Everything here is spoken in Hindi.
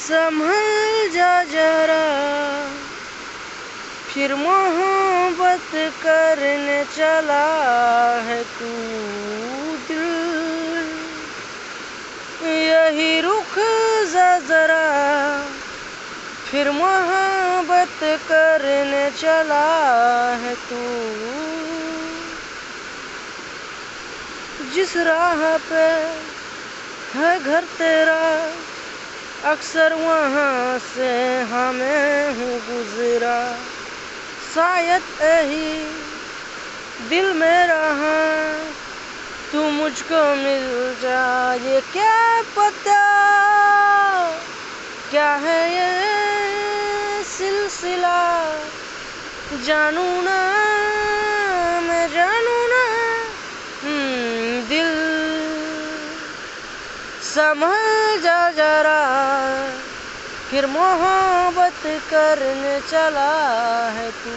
संभल जा जरा, फिर मोहब्बत करने चला है तू दिल, यही रुख जा जरा, फिर मोहब्बत करने चला है तू। जिस राह पे है घर तेरा, अक्सर वहाँ से हमें हूँ गुजरा, शायद यही दिल में रहा तू मुझको मिल जाए। क्या पता क्या है ये सिलसिला, जानू ना मैं जानू ना। दिल संभल जा जरा, फिर मोहब्बत करने चला है तू।